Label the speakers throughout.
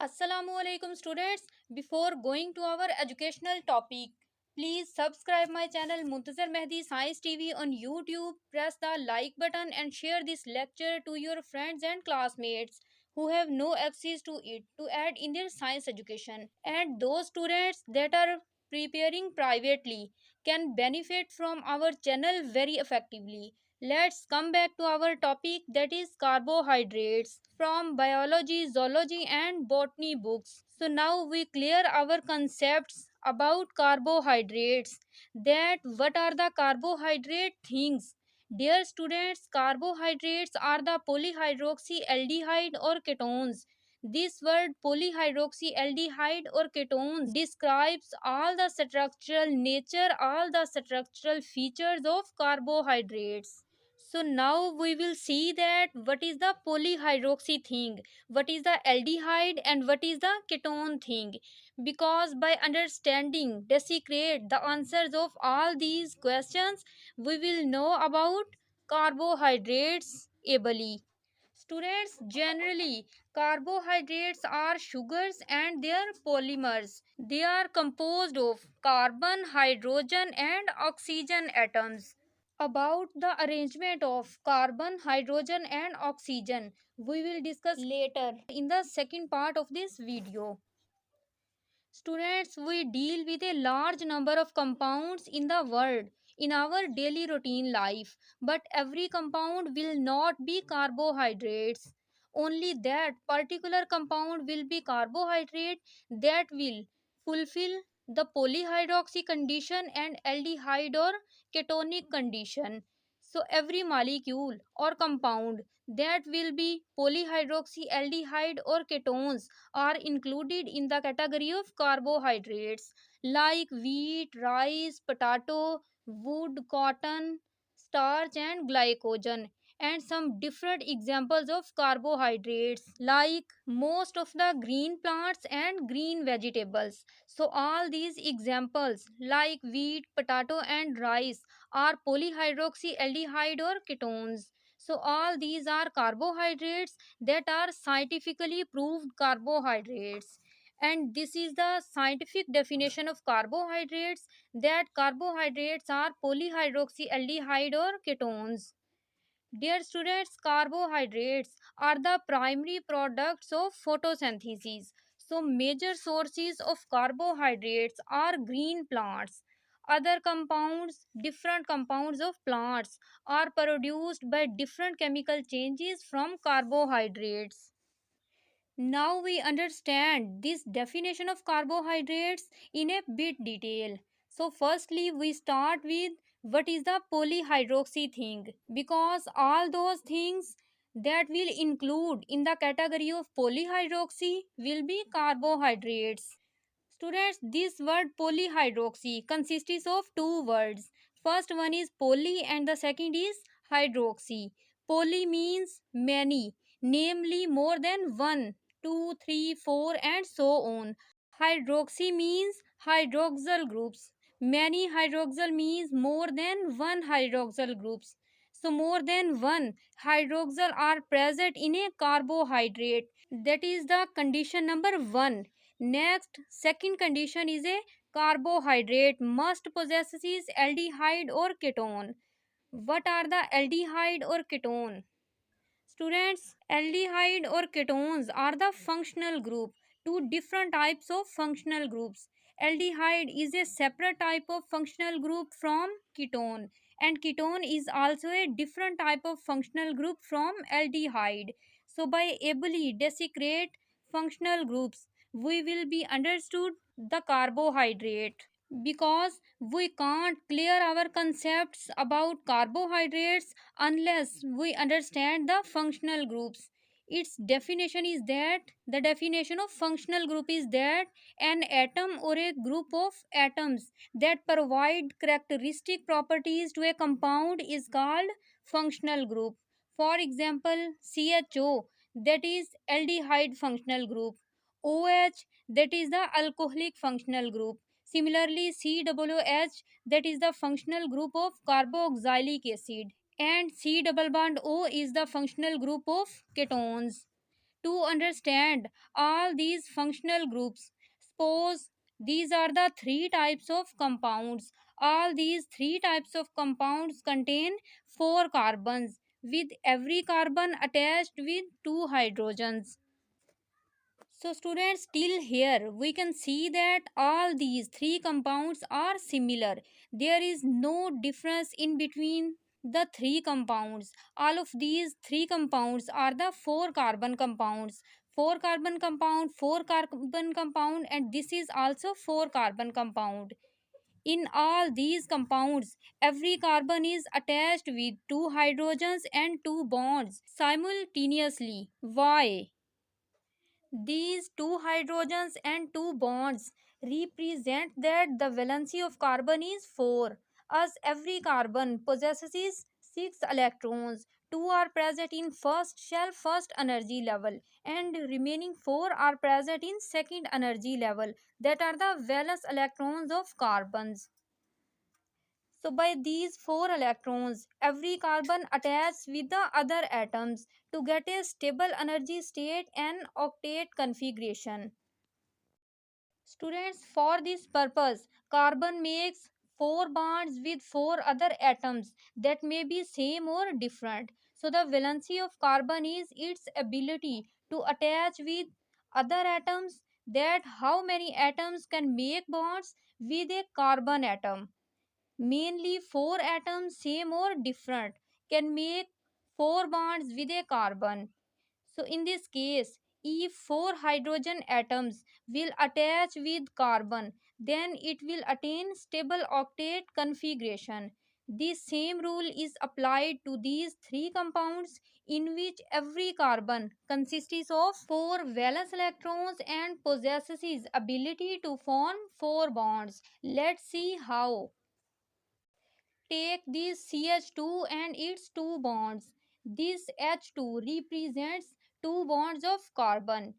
Speaker 1: Assalamualaikum students. Before going to our educational topic, please subscribe my channel Muntazir Mehdi Science TV on YouTube. Press the like button and share this lecture to your friends and classmates who have no access to it to add in their science education. And those students that are preparing privately can benefit from our channel very effectively. Let's come back to our topic, that is carbohydrates from biology, zoology and botany books. So now we clear our concepts about carbohydrates, that what are the carbohydrate things. Dear students, carbohydrates are the polyhydroxyaldehyde or ketones. This word polyhydroxyaldehyde or ketones describes all the structural nature, all the structural features of carbohydrates. So now we will see that what is the polyhydroxy thing, what is the aldehyde and what is the ketone thing. Because by understanding, desecrate the answers of all these questions, we will know about carbohydrates ably. Students, generally, carbohydrates are sugars and their polymers. They are composed of carbon, hydrogen, and oxygen atoms. About the arrangement of carbon, hydrogen, and oxygen, we will discuss later in the second part of this video. Students, we deal with a large number of compounds in the world in our daily routine life, but every compound will not be carbohydrates. Only that particular compound will be carbohydrate that will fulfill the polyhydroxy condition and aldehyde or ketonic condition. So every molecule or compound that will be polyhydroxyaldehyde or ketones are included in the category of carbohydrates like wheat, rice, potato, wood, cotton, starch, and glycogen. And some different examples of carbohydrates like most of the green plants and green vegetables. So, all these examples like wheat, potato, and rice are polyhydroxyaldehyde or ketones. So, all these are carbohydrates that are scientifically proved carbohydrates. And this is the scientific definition of carbohydrates, that carbohydrates are polyhydroxyaldehyde or ketones. Dear students, carbohydrates are the primary products of photosynthesis. So, major sources of carbohydrates are green plants. Other compounds, different compounds of plants, are produced by different chemical changes from carbohydrates. Now we understand this definition of carbohydrates in a bit detail. So firstly we start with what is the polyhydroxy thing, because all those things that will include in the category of polyhydroxy will be carbohydrates. Students, this word polyhydroxy consists of two words. First one is poly and the second is hydroxy. Poly means many, namely more than one, two, three, four, and so on. Hydroxy means hydroxyl groups. Many hydroxyl means more than one hydroxyl groups. So more than one hydroxyl are present in a carbohydrate. That is the condition number one. Next, second condition is a carbohydrate must possesses aldehyde or ketone. What are the aldehyde or ketone? Students, aldehyde or ketones are the functional group. Two different types of functional groups. Aldehyde is a separate type of functional group from ketone, and ketone is also a different type of functional group from aldehyde. So, by ably desecrate functional groups, we will be understood the carbohydrate, because we can't clear our concepts about carbohydrates unless we understand the functional groups. Its definition is that the definition of functional group is that an atom or a group of atoms that provide characteristic properties to a compound is called functional group. For example, CHO, that is aldehyde functional group, OH, that is the alcoholic functional group. Similarly, COOH, that is the functional group of carboxylic acid, and C double bond O is the functional group of ketones. To understand all these functional groups, suppose these are the three types of compounds. All these three types of compounds contain four carbons, with every carbon attached with two hydrogens. So, students, till here we can see that all these three compounds are similar. There is no difference in between the three compounds. All of these three compounds are the four carbon compounds. Four carbon compound, four carbon compound, and this is also four carbon compound. In all these compounds, every carbon is attached with two hydrogens and two bonds simultaneously. Why? These two hydrogens and two bonds represent that the valency of carbon is 4, as every carbon possesses 6 electrons. Two are present in first shell first energy level, and remaining 4 are present in second energy level, that are the valence electrons of carbons. So by these four electrons, every carbon attaches with the other atoms to get a stable energy state and octet configuration. Students, for this purpose, carbon makes four bonds with four other atoms that may be same or different. So the valency of carbon is its ability to attach with other atoms, that how many atoms can make bonds with a carbon atom. Mainly four atoms, same or different, can make four bonds with a carbon. So in this case, if four hydrogen atoms will attach with carbon, then it will attain stable octet configuration. The same rule is applied to these three compounds, in which every carbon consists of four valence electrons and possesses ability to form four bonds. Let's see how. Take this CH2 and its two bonds. This H2 represents two bonds of carbon.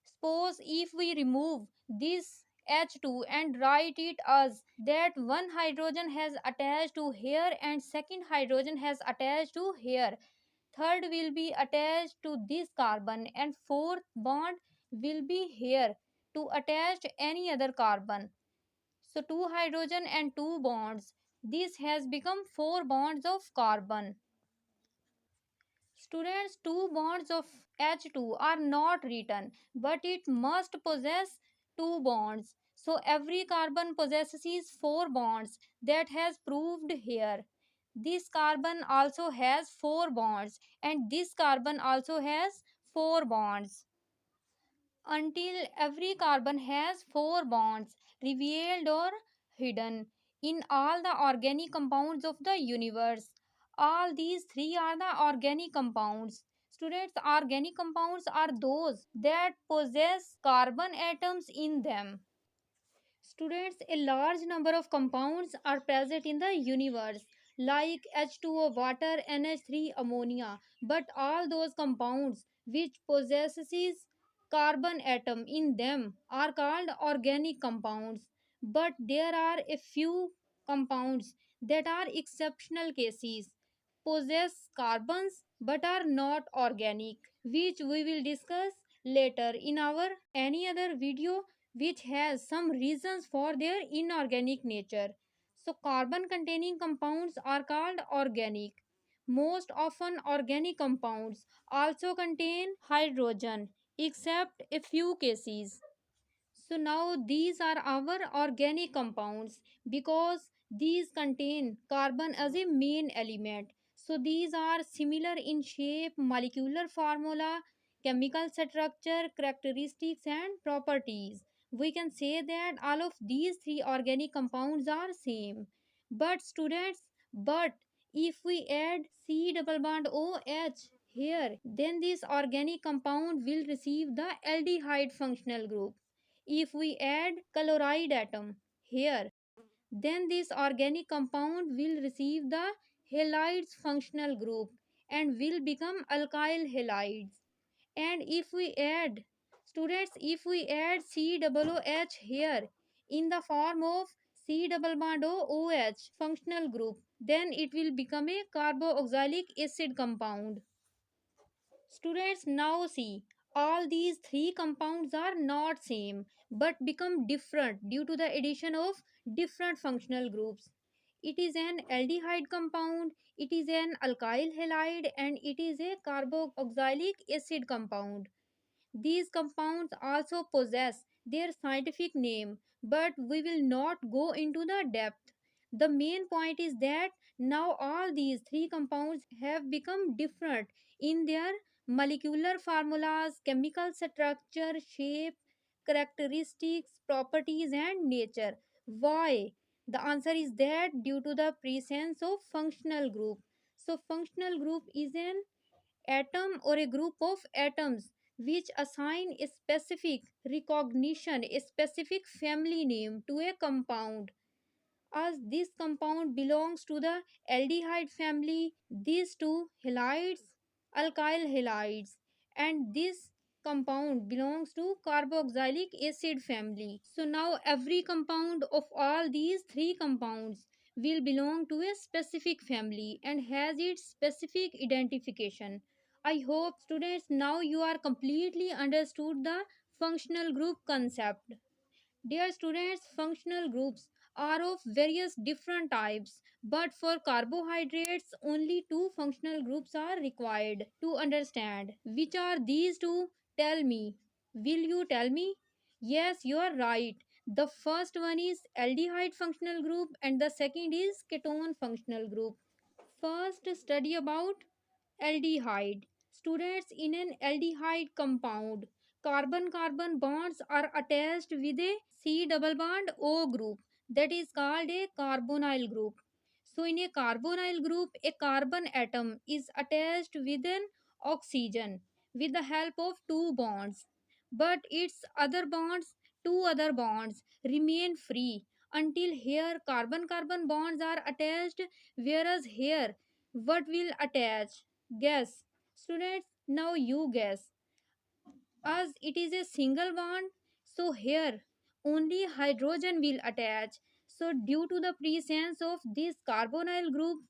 Speaker 1: Suppose if we remove this H2 and write it as that one hydrogen has attached to here and second hydrogen has attached to here. Third will be attached to this carbon and fourth bond will be here to attach any other carbon. So two hydrogen and two bonds. This has become four bonds of carbon. Students, two bonds of H2 are not written, but it must possess two bonds. So every carbon possesses four bonds, that has proved here. This carbon also has four bonds, and this carbon also has four bonds. Until every carbon has four bonds, revealed or hidden, in all the organic compounds of the universe. All these three are the organic compounds. Students, organic compounds are those that possess carbon atoms in them. Students, a large number of compounds are present in the universe, like H2O water, NH3 ammonia, but all those compounds which possesses carbon atom in them are called organic compounds. But there are a few compounds that are exceptional cases, possess carbons but are not organic, which we will discuss later in our any other video which has some reasons for their inorganic nature. So, carbon containing compounds are called organic. Most often, organic compounds also contain hydrogen, except a few cases. So now these are our organic compounds because these contain carbon as a main element. So these are similar in shape, molecular formula, chemical structure, characteristics and properties. We can say that all of these three organic compounds are same. But students, but if we add C double bond OH here, then this organic compound will receive the aldehyde functional group. If we add chloride atom here, then this organic compound will receive the halides functional group and will become alkyl halides. And if we add, students, if we add COOH here in the form of C double bond OH functional group, then it will become a carboxylic acid compound. Students, now see, All these three compounds are not same but become different due to the addition of different functional groups. It is an aldehyde compound, it is an alkyl halide, and it is a carboxylic acid compound. These compounds also possess their scientific name, but we will not go into the depth. The main point is that now all these three compounds have become different in their molecular formulas, chemical structure, shape, characteristics, properties, and nature. Why? The answer is that due to the presence of functional group. So, functional group is an atom or a group of atoms which assign a specific recognition, a specific family name to a compound. As this compound belongs to the aldehyde family, these two halides, alkyl halides, and this compound belongs to carboxylic acid family. So now every compound of all these three compounds will belong to a specific family and has its specific identification. I hope students now you are completely understood the functional group concept. Dear students, functional groups are of various different types, but for carbohydrates, only two functional groups are required to understand. Which are these two? Tell me. Will you tell me? Yes, you are right. The first one is aldehyde functional group, and the second is ketone functional group. First, study about aldehyde. Students, in an aldehyde compound, carbon carbon bonds are attached with a C double bond O group, that is called a carbonyl group. So, in a carbonyl group, a carbon atom is attached with an oxygen with the help of two bonds, but its two other bonds, remain free until here carbon carbon bonds are attached, whereas here what will attach? Guess. Students, now you guess. As it is a single bond, so here only hydrogen will attach. So, due to the presence of this carbonyl group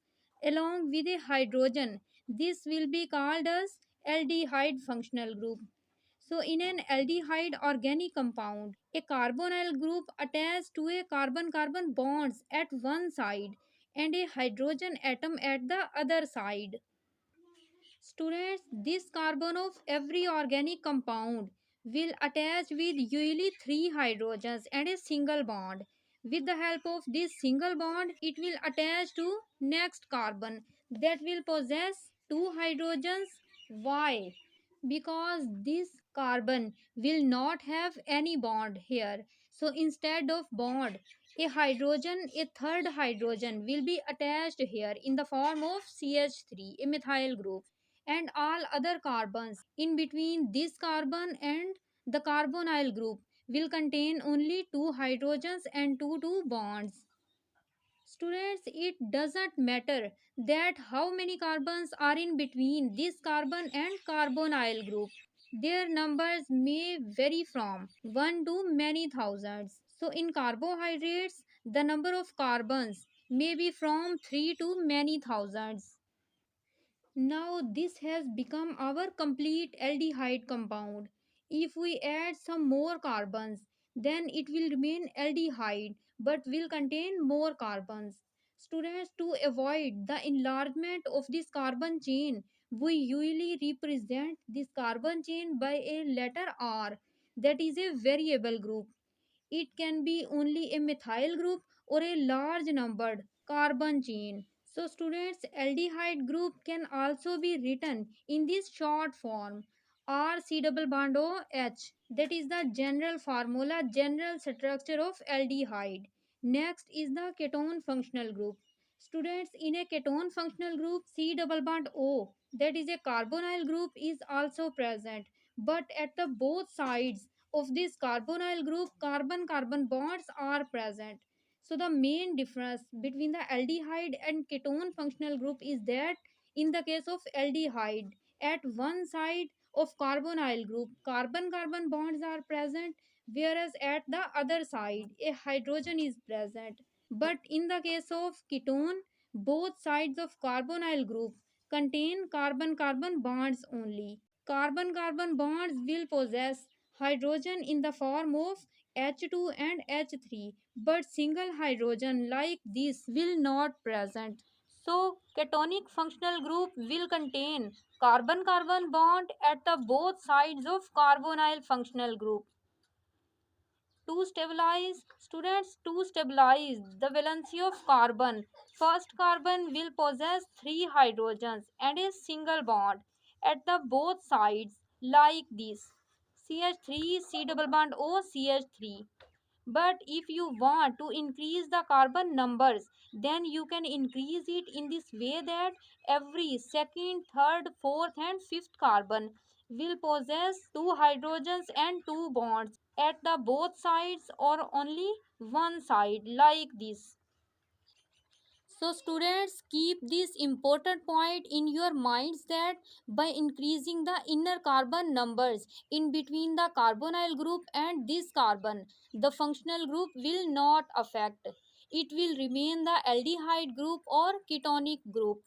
Speaker 1: along with a hydrogen, this will be called as aldehyde functional group. So, in an aldehyde organic compound, a carbonyl group attached to a carbon carbon bonds at one side and a hydrogen atom at the other side. Students, this carbon of every organic compound will attach with usually three hydrogens and a single bond. With the help of this single bond, it will attach to next carbon that will possess two hydrogens. Why? Because this carbon will not have any bond here. So instead of bond, a hydrogen, a third hydrogen will be attached here in the form of CH3, a methyl group, and all other carbons in between this carbon and the carbonyl group will contain only two hydrogens and two bonds. Students, it doesn't matter that how many carbons are in between this carbon and carbonyl group. Their numbers may vary from 1 to many thousands. So, in carbohydrates, the number of carbons may be from 3 to many thousands. Now this has become our complete aldehyde compound. If we add some more carbons, then it will remain aldehyde but will contain more carbons. Students, to avoid the enlargement of this carbon chain, we usually represent this carbon chain by a letter R, that is a variable group. It can be only a methyl group or a large numbered carbon chain. So, students, aldehyde group can also be written in this short form RC double bond OH. That is the general formula, general structure of aldehyde. Next is the ketone functional group. Students, in a ketone functional group, C double bond O, that is a carbonyl group, is also present. But at the both sides of this carbonyl group, carbon carbon bonds are present. So the main difference between the aldehyde and ketone functional group is that in the case of aldehyde, at one side of carbonyl group, carbon carbon bonds are present, whereas at the other side a hydrogen is present. But in the case of ketone, both sides of carbonyl group contain carbon carbon bonds only. Carbon-carbon bonds will possess hydrogen in the form of H2 and H3, but single hydrogen like this will not present. So, ketonic functional group will contain carbon-carbon bond at the both sides of carbonyl functional group. To stabilize the valency of carbon, first carbon will possess three hydrogens and a single bond at the both sides like this: CH3 C double bond O CH3. But if you want to increase the carbon numbers, then you can increase it in this way that every second, third, fourth, and fifth carbon will possess two hydrogens and two bonds at the both sides or only one side like this. So students, keep this important point in your minds that by increasing the inner carbon numbers in between the carbonyl group and this carbon, the functional group will not affect. It will remain the aldehyde group or ketonic group.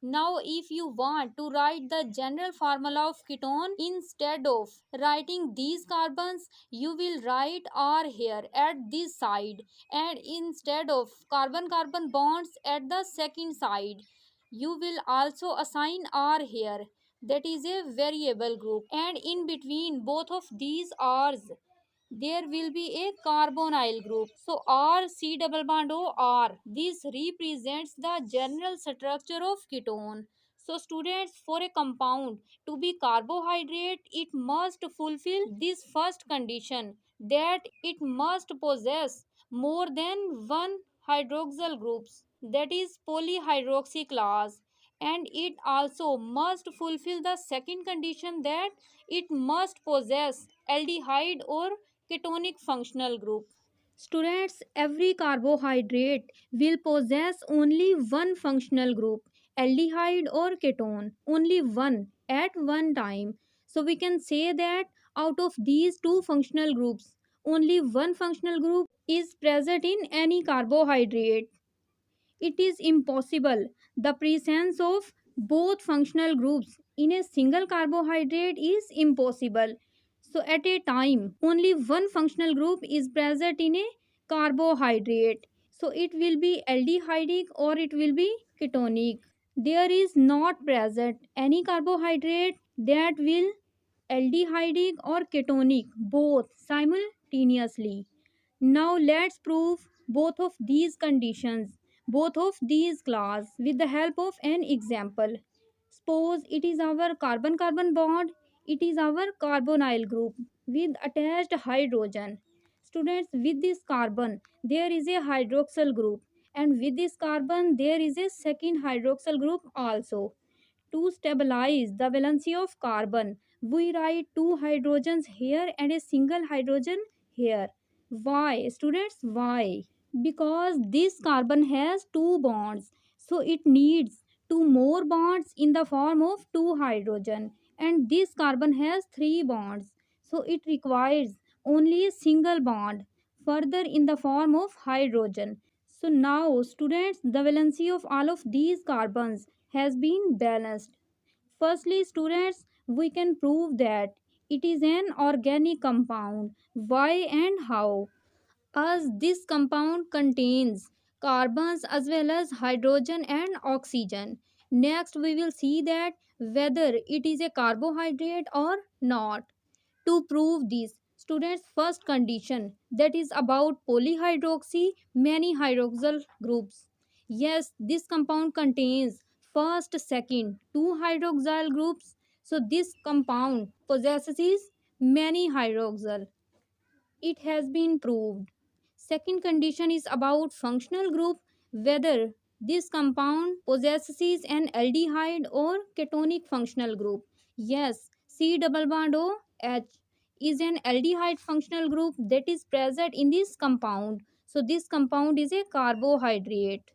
Speaker 1: Now, if you want to write the general formula of ketone, instead of writing these carbons, you will write R here at this side, and instead of carbon-carbon bonds at the second side, you will also assign R here. That is a variable group, and in between both of these R's, there will be a carbonyl group. So R C double bond O R. This represents the general structure of ketone. So students, for a compound to be carbohydrate, it must fulfill this first condition, that it must possess more than one hydroxyl groups, that is polyhydroxy class, and it also must fulfill the second condition, that it must possess aldehyde or ketonic functional group. Students, every carbohydrate will possess only one functional group, aldehyde or ketone, only one at one time. So we can say that out of these two functional groups, only one functional group is present in any carbohydrate. It is impossible. The presence of both functional groups in a single carbohydrate is impossible. So, at a time, only one functional group is present in a carbohydrate. So, it will be aldehydic or it will be ketonic. There is not present any carbohydrate that will aldehydic or ketonic both simultaneously. Now let's prove both of these conditions, both of these class with the help of an example. Suppose it is our carbon-carbon bond, it is our carbonyl group with attached hydrogen. Students, with this carbon, there is a hydroxyl group, and with this carbon, there is a second hydroxyl group also. To stabilize the valency of carbon, we write two hydrogens here and a single hydrogen here. Why? Students, why? Because this carbon has two bonds, so it needs two more bonds in the form of two hydrogen, and this carbon has three bonds, so it requires only a single bond further in the form of hydrogen. So now students, the valency of all of these carbons has been balanced. Firstly students, we can prove that it is an organic compound. Why and how? As this compound contains carbons as well as hydrogen and oxygen. Next, we will see that whether it is a carbohydrate or not. To prove this, students, first condition, that is about polyhydroxy, many hydroxyl groups. Yes, this compound contains first, second, two hydroxyl groups. So this compound possesses many hydroxyl. It has been proved. Second condition is about functional group, whether this compound possesses an aldehyde or ketonic functional group. Yes, C double bond O H is an aldehyde functional group that is present in this compound. So this compound is a carbohydrate.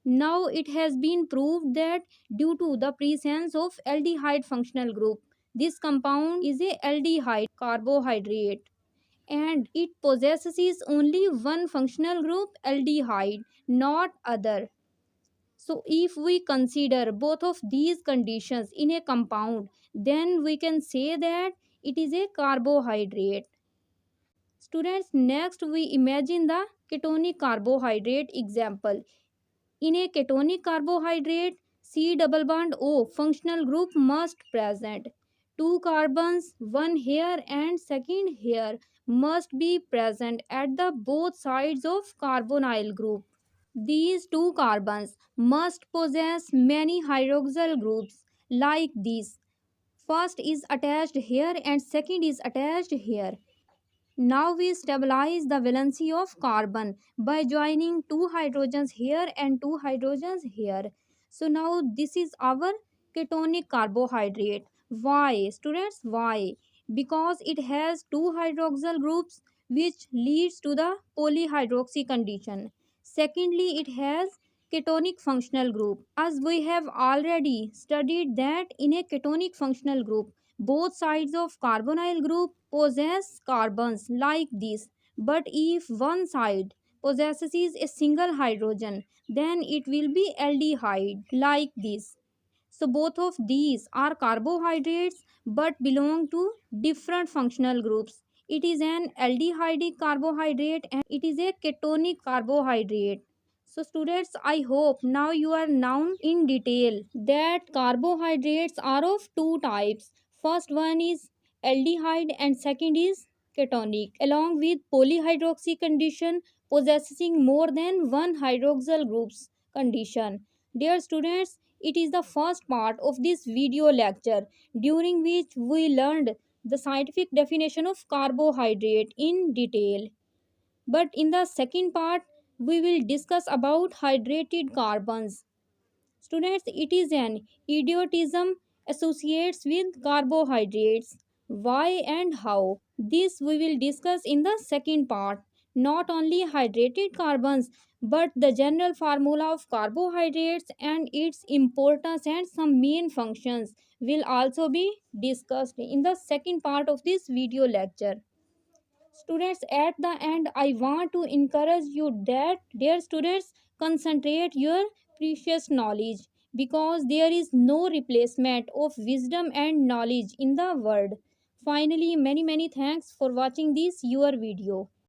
Speaker 1: Now it has been proved that due to the presence of aldehyde functional group, this compound is a aldehyde carbohydrate, and it possesses only one functional group, aldehyde, not other. So if we consider both of these conditions in a compound, then we can say that it is a carbohydrate. Students, next we imagine the ketonic carbohydrate example. In a ketonic carbohydrate, C double bond O functional group must present. Two carbons, one here and second here, must be present at the both sides of carbonyl group. These two carbons must possess many hydroxyl groups like this. First is attached here and second is attached here. Now we stabilize the valency of carbon by joining two hydrogens here and two hydrogens here. So now this is our ketonic carbohydrate. Why? Students, why? Because it has two hydroxyl groups which leads to the polyhydroxy condition. Secondly, it has ketonic functional group. As we have already studied that in a ketonic functional group, both sides of carbonyl group possess carbons like this, but if one side possesses a single hydrogen, then it will be aldehyde like this. So both of these are carbohydrates but belong to different functional groups. It is an aldehydic carbohydrate and it is a ketonic carbohydrate. So students, I hope now you are known in detail that carbohydrates are of two types. First one is aldehyde and second is ketonic, along with polyhydroxy condition possessing more than one hydroxyl groups condition. Dear students, it is the first part of this video lecture during which we learned the scientific definition of carbohydrate in detail. But in the second part, we will discuss about hydrated carbons. Students, it is an idiotism associates with carbohydrates. Why and how? This we will discuss in the second part. Not only hydrated carbons, but the general formula of carbohydrates and its importance and some main functions will also be discussed in the second part of this video lecture. Students, at the end, I want to encourage you that, dear students, concentrate your precious knowledge because there is no replacement of wisdom and knowledge in the world. Finally, many thanks for watching this your video.